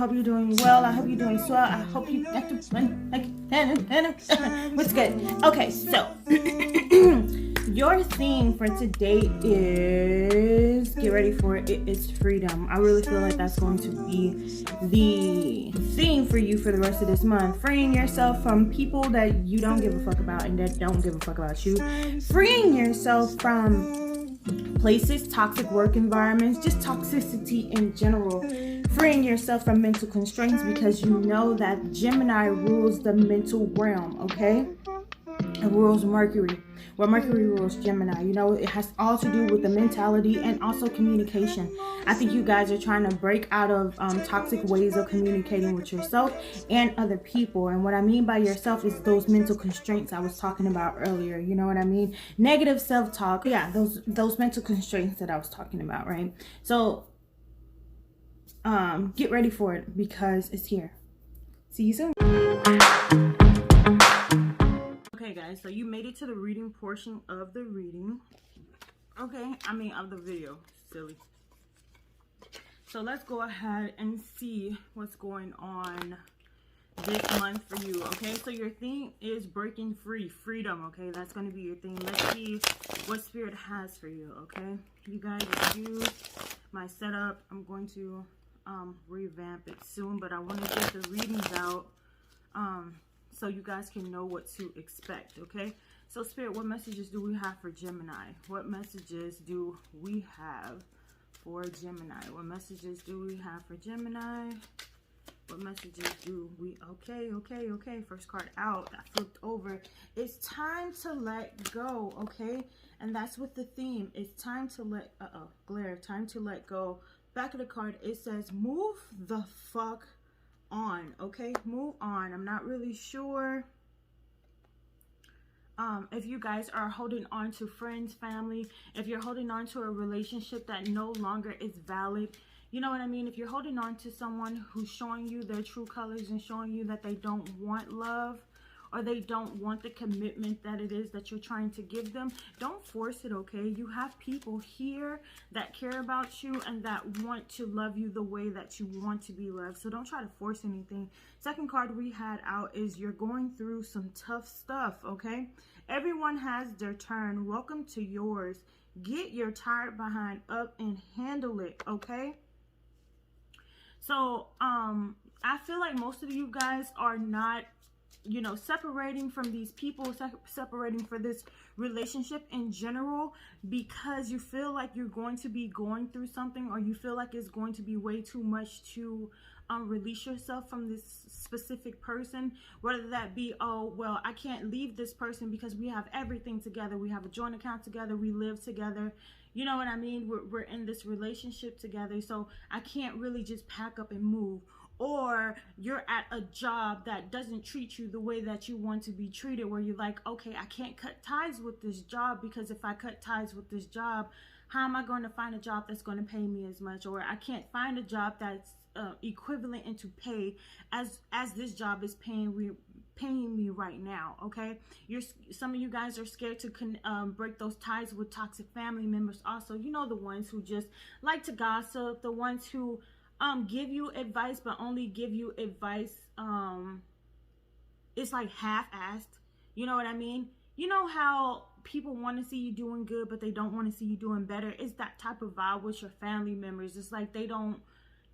hope you're doing well. I hope you're doing swell. I hope you what's good? Okay, so your theme for today is, get ready for it, it's freedom. I really feel like that's going to be the theme for you for the rest of this month. Freeing yourself from people that you don't give a fuck about and that don't give a fuck about you. Freeing yourself from places, toxic work environments, just toxicity in general. Freeing yourself from mental constraints, because you know that Gemini rules the mental realm, okay? It rules Mercury. Well, Mercury rules Gemini. You know, it has all to do with the mentality and also communication. I think you guys are trying to break out of toxic ways of communicating with yourself and other people. And what I mean by yourself is those mental constraints I was talking about earlier. You know what I mean? Negative self-talk. Yeah, those mental constraints that I was talking about, right? So get ready for it because it's here. See you soon. Okay guys, so you made it to the reading portion of the reading. Okay, of the video. Silly. So let's go ahead and see what's going on this month for you. Okay, so your theme is breaking free, freedom. Okay, that's going to be your theme. Let's see what Spirit has for you. Okay, you guys, excuse my setup. I'm going to revamp it soon, but I want to get the readings out so you guys can know what to expect. Okay, so Spirit, what messages do we have for Gemini? What messages do we have for Gemini? What messages do we have for Gemini? What messages do we... Okay. First card out. I flipped over. It's time to let go, okay? And that's what the theme. It's time to let... glare. Time to let go. Back of the card, it says, move the fuck on, okay? Move on. I'm not really sure if you guys are holding on to friends, family, if you're holding on to a relationship that no longer is valid. You know what I mean? If you're holding on to someone who's showing you their true colors and showing you that they don't want love, or they don't want the commitment that it is that you're trying to give them, don't force it, okay? You have people here that care about you and that want to love you the way that you want to be loved. So don't try to force anything. Second card we had out is you're going through some tough stuff, okay? Everyone has their turn. Welcome to yours. Get your tired behind up and handle it, okay? So, I feel like most of you guys are not, you know, separating from these people, separating for this relationship in general, because you feel like you're going to be going through something, or you feel like it's going to be way too much to release yourself from this specific person. Whether that be, oh, well, I can't leave this person because we have everything together. We have a joint account together. We live together. You know what I mean? We're in this relationship together. So I can't really just pack up and move. Or you're at a job that doesn't treat you the way that you want to be treated, where you're like, okay, I can't cut ties with this job, because if I cut ties with this job, how am I going to find a job that's going to pay me as much? Or I can't find a job that's equivalent into pay as this job is paying me right now. Okay, some of you guys are scared to break those ties with toxic family members. Also, you know, the ones who just like to gossip, the ones who give you advice, but only give you advice, it's like half-assed. You know what I mean? You know how people want to see you doing good, but they don't want to see you doing better? It's that type of vibe with your family members. It's like they don't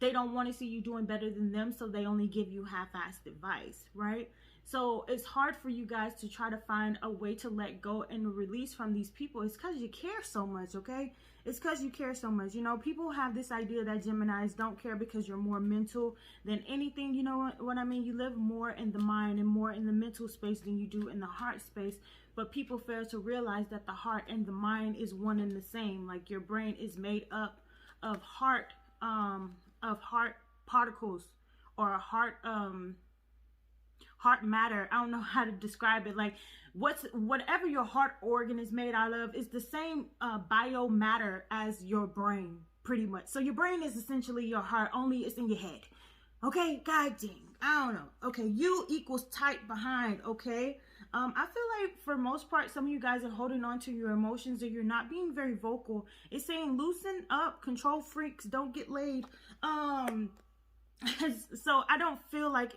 want to see you doing better than them, so they only give you half-assed advice, right? So it's hard for you guys to try to find a way to let go and release from these people. It's because you care so much, okay? It's because you care so much. You know, people have this idea that Geminis don't care because you're more mental than anything. You know what I mean? You live more in the mind and more in the mental space than you do in the heart space. But people fail to realize that the heart and the mind is one and the same. Like, your brain is made up of heart particles, or heart matter. I don't know how to describe it. Like, whatever your heart organ is made out of is the same biomatter as your brain, pretty much. So your brain is essentially your heart, only it's in your head. Okay, god dang, I don't know. Okay, you equals tight behind. Okay, I feel like for most part, some of you guys are holding on to your emotions, or you're not being very vocal. It's saying loosen up, control freaks, don't get laid. So I don't feel like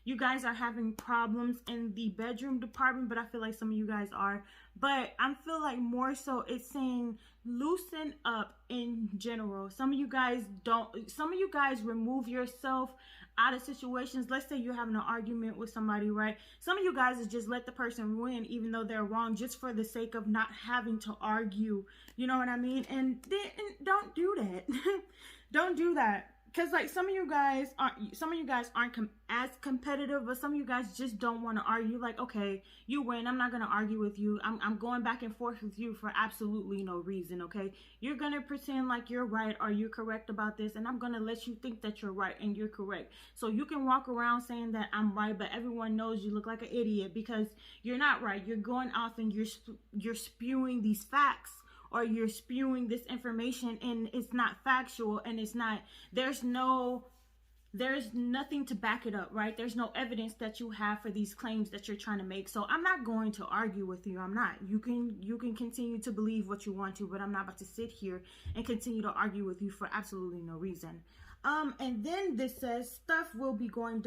you guys are having problems in the bedroom department, but I feel like some of you guys are. But I feel like more so it's saying loosen up in general. Some of you guys remove yourself out of situations. Let's say you're having an argument with somebody, right? Some of you guys is just let the person win even though they're wrong, just for the sake of not having to argue. You know what I mean? And don't do that. Don't do that. Because like some of you guys aren't as competitive, but some of you guys just don't want to argue. Like, okay, you win, I'm not going to argue with you. I'm going back and forth with you for absolutely no reason, okay? You're going to pretend like you're right or you're correct about this, and I'm going to let you think that you're right and you're correct. So you can walk around saying that I'm right, but everyone knows you look like an idiot because you're not right. You're going off and you're spewing these facts, or you're spewing this information and it's not factual, and there's nothing to back it up, right? There's no evidence that you have for these claims that you're trying to make. So I'm not going to argue with you. I'm not. You can continue to believe what you want to, but I'm not about to sit here and continue to argue with you for absolutely no reason. And then this says stuff will be going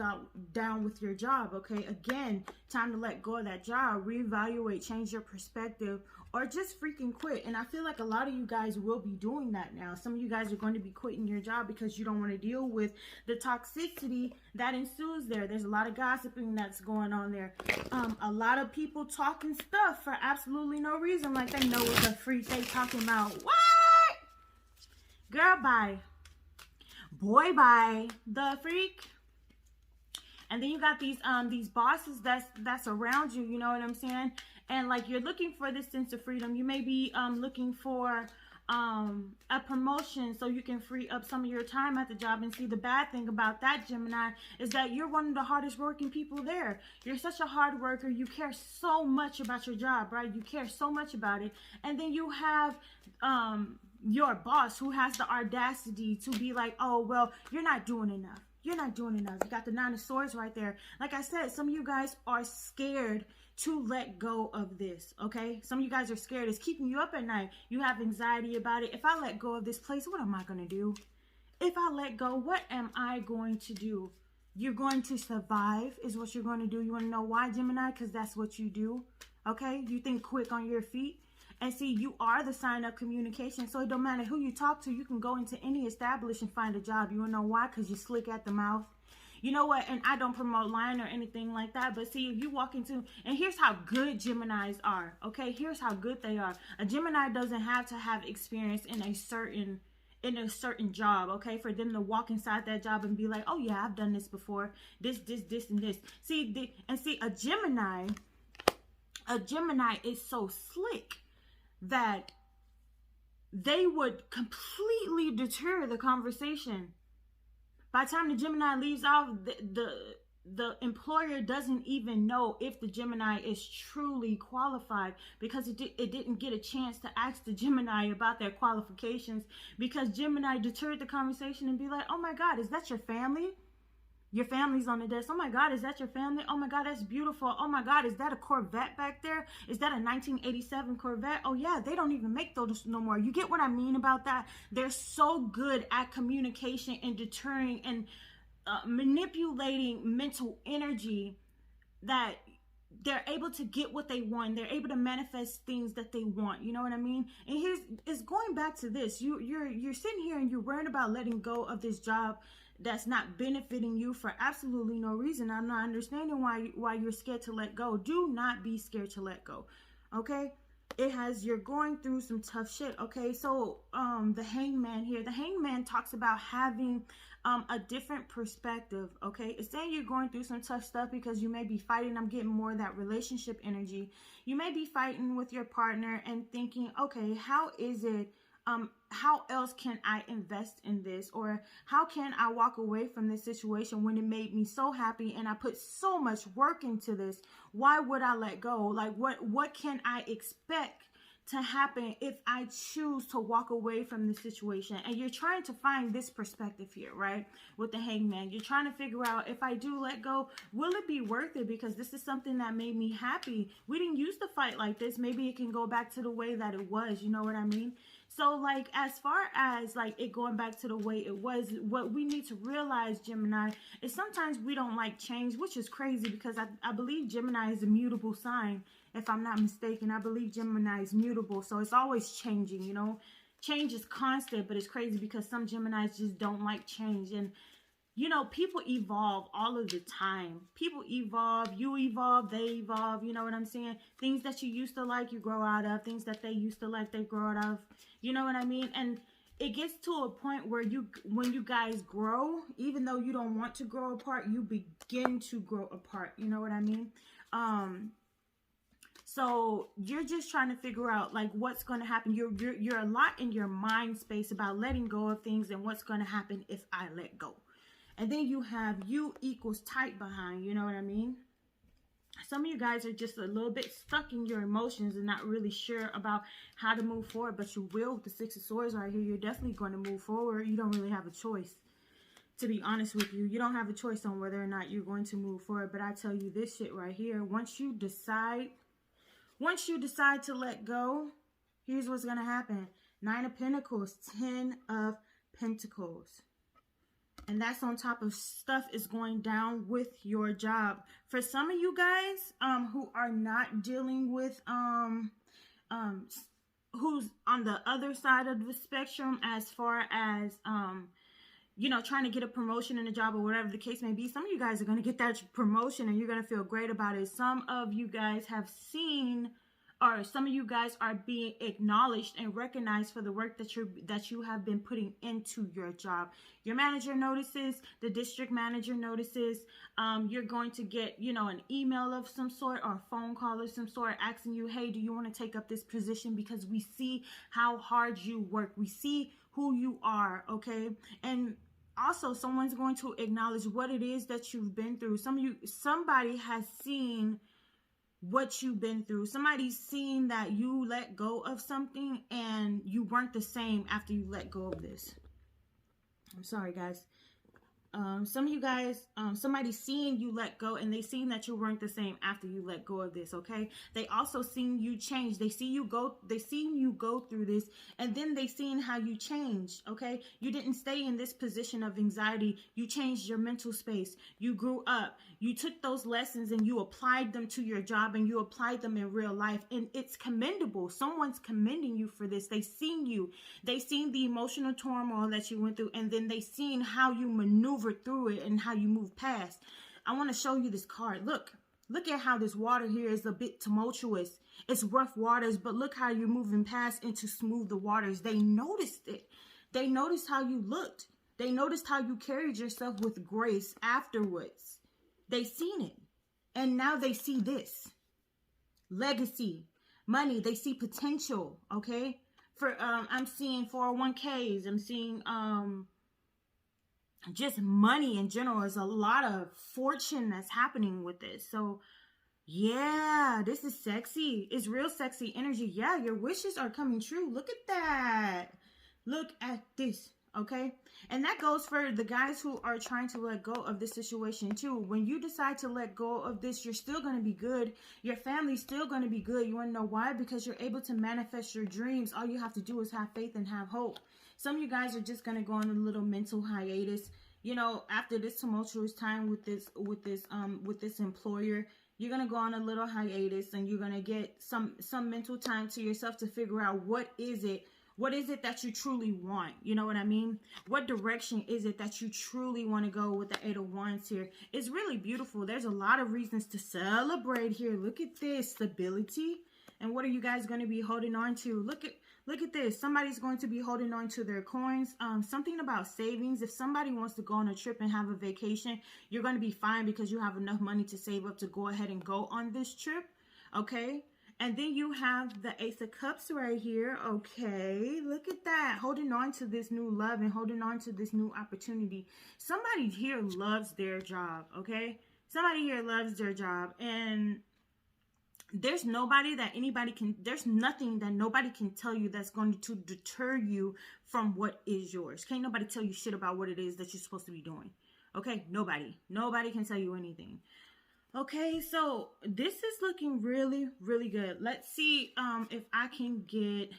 down with your job. Okay, again, time to let go of that job, reevaluate, change your perspective, or just freaking quit. And I feel like a lot of you guys will be doing that now. Some of you guys are going to be quitting your job because you don't want to deal with the toxicity that ensues there. There's a lot of gossiping that's going on there. A lot of people talking stuff for absolutely no reason, like they know it's a freak. They talking about what? Girl, bye. Boy, bye. The freak. And then you got these bosses that's around you, you know what I'm saying? And like you're looking for this sense of freedom. You may be looking for a promotion so you can free up some of your time at the job. And see, the bad thing about that, Gemini, is that you're one of the hardest working people there. You're such a hard worker. You care so much about your job, right? You care so much about it. And then you have your boss who has the audacity to be like, oh, well, you're not doing enough. You're not doing enough. You got the 9 of Swords right there. Like I said, some of you guys are scared to let go of this, okay? Some of you guys are scared. It's keeping you up at night. You have anxiety about it. If I let go of this place, what am I going to do? If I let go, what am I going to do? You're going to survive is what you're going to do. You want to know why, Gemini? Because that's what you do, okay? You think quick on your feet. And see, you are the sign of communication. So it don't matter who you talk to. You can go into any establishment and find a job. You want to know why? Because you're slick at the mouth. You know what? And I don't promote lying or anything like that. But see, if you walk into, and here's how good Geminis are. Okay, here's how good they are. A Gemini doesn't have to have experience in a certain job, okay, for them to walk inside that job and be like, oh yeah, I've done this before. This, and this. See, a Gemini is so slick that they would completely deter the conversation. By the time the Gemini leaves off, the employer doesn't even know if the Gemini is truly qualified, because it didn't get a chance to ask the Gemini about their qualifications, because Gemini deterred the conversation and be like, oh my God, is that your family? Your family's on the desk. Oh my God, is that your family? Oh my God, that's beautiful. Oh my God, is that a Corvette back there? Is that a 1987 Corvette? Oh yeah, they don't even make those no more. You get what I mean about that? They're so good at communication and deterring and manipulating mental energy that they're able to get what they want. They're able to manifest things that they want. You know what I mean? And it's going back to this. You're sitting here and you're worried about letting go of this job that's not benefiting you for absolutely no reason. I'm not understanding why you're scared to let go. Do not be scared to let go. Okay? You're going through some tough shit. Okay? So the Hangman here, the Hangman talks about having a different perspective. Okay? It's saying you're going through some tough stuff because you may be fighting. I'm getting more of that relationship energy. You may be fighting with your partner and thinking, okay, how else can I invest in this? Or how can I walk away from this situation when it made me so happy and I put so much work into this? Why would I let go? Like, what can I expect to happen if I choose to walk away from the situation? And you're trying to find this perspective here, right? With the Hangman, you're trying to figure out, if I do let go, will it be worth it? Because this is something that made me happy. We didn't used to fight like this. Maybe it can go back to the way that it was. You know what I mean? So like, as far as like it going back to the way it was, what we need to realize, Gemini, is sometimes we don't like change, which is crazy because I believe Gemini is a mutable sign. If I'm not mistaken, I believe Gemini is mutable. So it's always changing, you know. Change is constant, but it's crazy because some Geminis just don't like change. And you know, people evolve all of the time. People evolve, you evolve, they evolve, you know what I'm saying? Things that you used to like, you grow out of. Things that they used to like, they grow out of. You know what I mean? And it gets to a point where when you guys grow, even though you don't want to grow apart, you begin to grow apart. You know what I mean? So you're just trying to figure out like what's going to happen. You're a lot in your mind space about letting go of things and what's going to happen if I let go. And then you have U equals tight behind, you know what I mean? Some of you guys are just a little bit stuck in your emotions and not really sure about how to move forward, but you will with the Six of Swords right here. You're definitely going to move forward. You don't really have a choice, to be honest with you. You don't have a choice on whether or not you're going to move forward. But I tell you this shit right here. Once you decide to let go, here's what's going to happen. 9 of Pentacles, 10 of Pentacles. And that's on top of stuff is going down with your job. For some of you guys who are not dealing with who's on the other side of the spectrum as far as you know, trying to get a promotion in a job or whatever the case may be, some of you guys are going to get that promotion and you're going to feel great about it. Some of you guys have seen, or some of you guys are being acknowledged and recognized for the work that you have been putting into your job. Your manager notices, the district manager notices. You're going to get, you know, an email of some sort or a phone call of some sort asking you, hey, do you want to take up this position? Because we see how hard you work. We see who you are, okay? And also, someone's going to acknowledge what it is that you've been through. Somebody has seen what you've been through. Somebody's seen that you let go of something and you weren't the same after you let go of this. I'm sorry, guys. Some of you guys, somebody's seen you let go and they seen that you weren't the same after you let go of this, okay? They also seen you change. They seen you go through this, and then they seen how you changed, okay? You didn't stay in this position of anxiety. You changed your mental space. You grew up. You took those lessons and you applied them to your job and you applied them in real life, and it's commendable. Someone's commending you for this. They seen you. They seen the emotional turmoil that you went through, and then they seen how you maneuvered through it and how you move past. I want to show you this card. Look at how this water here is a bit tumultuous. It's rough waters, but look how you're moving past into smooth the waters. They noticed it. They noticed how you looked. They noticed how you carried yourself with grace afterwards. They seen it, and now they see this legacy, money. They see potential, okay? For I'm seeing 401ks. I'm seeing just money in general. Is a lot of fortune that's happening with this. So yeah, this is sexy. It's real sexy energy. Yeah, your wishes are coming true. Look at that. Look at this. Okay, and that goes for the guys who are trying to let go of this situation too. When you decide to let go of this, you're still going to be good. Your family's still going to be good. You want to know why? Because you're able to manifest your dreams. All you have to do is have faith and have hope. Some of you guys are just going to go on a little mental hiatus. You know, after this tumultuous time with this employer, you're going to go on a little hiatus, and you're going to get some mental time to yourself to figure out what is it that you truly want? You know what I mean? What direction is it that you truly want to go with the 8 of Wands here? It's really beautiful. There's a lot of reasons to celebrate here. Look at this stability. And what are you guys going to be holding on to? Look at this. Somebody's going to be holding on to their coins. Something about savings. If somebody wants to go on a trip and have a vacation, you're going to be fine because you have enough money to save up to go ahead and go on this trip. Okay? And then you have the Ace of Cups right here. Okay, look at that. Holding on to this new love and holding on to this new opportunity. Somebody here loves their job, okay? Somebody here loves their job. And there's nothing that nobody can tell you that's going to deter you from what is yours. Can't nobody tell you shit about what it is that you're supposed to be doing. Okay, nobody can tell you anything. Okay, so this is looking really, really good. Let's see if I can get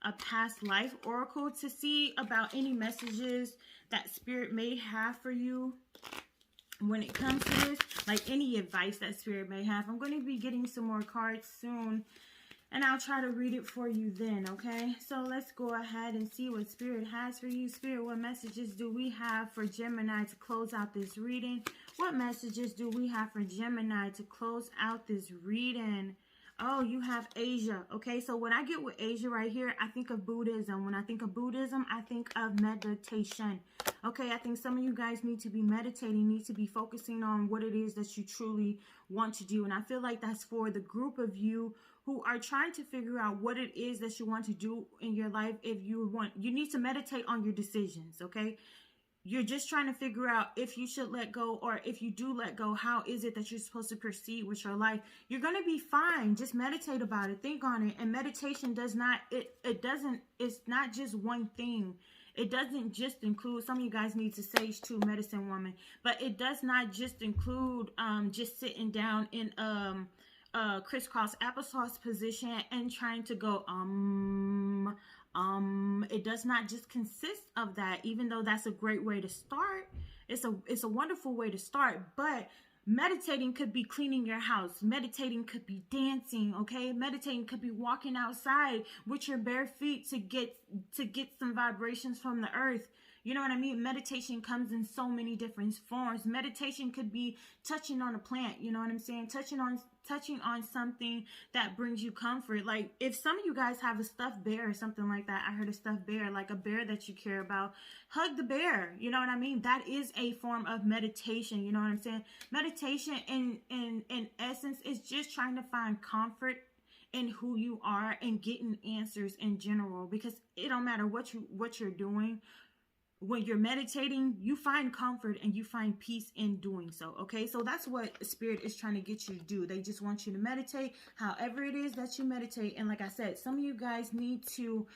a past life oracle to see about any messages that Spirit may have for you when it comes to this, like any advice that Spirit may have. I'm going to be getting some more cards soon, and I'll try to read it for you then, okay? So let's go ahead and see what Spirit has for you. Spirit, what messages do we have for Gemini to close out this reading? What messages do we have for Gemini to close out this reading? Oh, you have Asia. Okay, so when I get with Asia right here, I think of Buddhism. When I think of Buddhism, I think of meditation. Okay, I think some of you guys need to be meditating, need to be focusing on what it is that you truly want to do. And I feel like that's for the group of you who are trying to figure out what it is that you want to do in your life. If you need to meditate on your decisions, okay? You're just trying to figure out if you should let go, or if you do let go, how is it that you're supposed to proceed with your life? You're going to be fine. Just meditate about it. Think on it. And meditation does not, it's not just one thing. It doesn't just include, some of you guys need to sage too, medicine woman, but it does not just include just sitting down in crisscross applesauce position and trying to go it does not just consist of that, even though that's a great way to start. It's a wonderful way to start, but meditating could be cleaning your house. Meditating could be dancing, okay? Meditating could be walking outside with your bare feet to get some vibrations from the earth. You know what I mean? Meditation comes in so many different forms. Meditation could be touching on a plant, you know what I'm saying? Touching on something that brings you comfort. Like if some of you guys have a stuffed bear or something like that, I heard a stuffed bear, like a bear that you care about, hug the bear. You know what I mean? That is a form of meditation. You know what I'm saying? Meditation in essence is just trying to find comfort in who you are and getting answers in general, because it don't matter what you're doing. When you're meditating, you find comfort and you find peace in doing so, okay? So that's what Spirit is trying to get you to do. They just want you to meditate however it is that you meditate. And like I said, some of you guys need to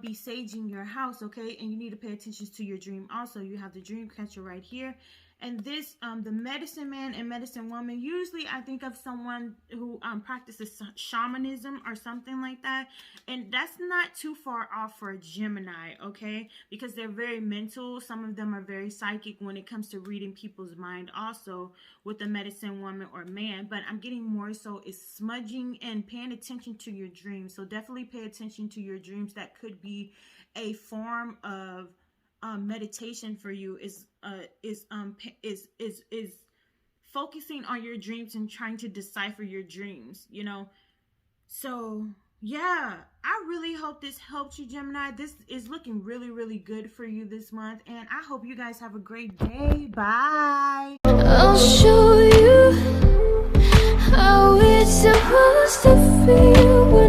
be saging your house, okay? And you need to pay attention to your dream also. You have the dream catcher right here. And this, the medicine man and medicine woman, usually I think of someone who practices shamanism or something like that. And that's not too far off for a Gemini, okay? Because they're very mental. Some of them are very psychic when it comes to reading people's mind also with the medicine woman or man. But I'm getting more so is smudging and paying attention to your dreams. So definitely pay attention to your dreams. That could be a form of meditation for you, is focusing on your dreams and trying to decipher your dreams, you know. So yeah, I really hope this helped you, Gemini. This is looking really, really good for you this month, and I hope you guys have a great day. Bye. I'll show you how it's supposed to feel.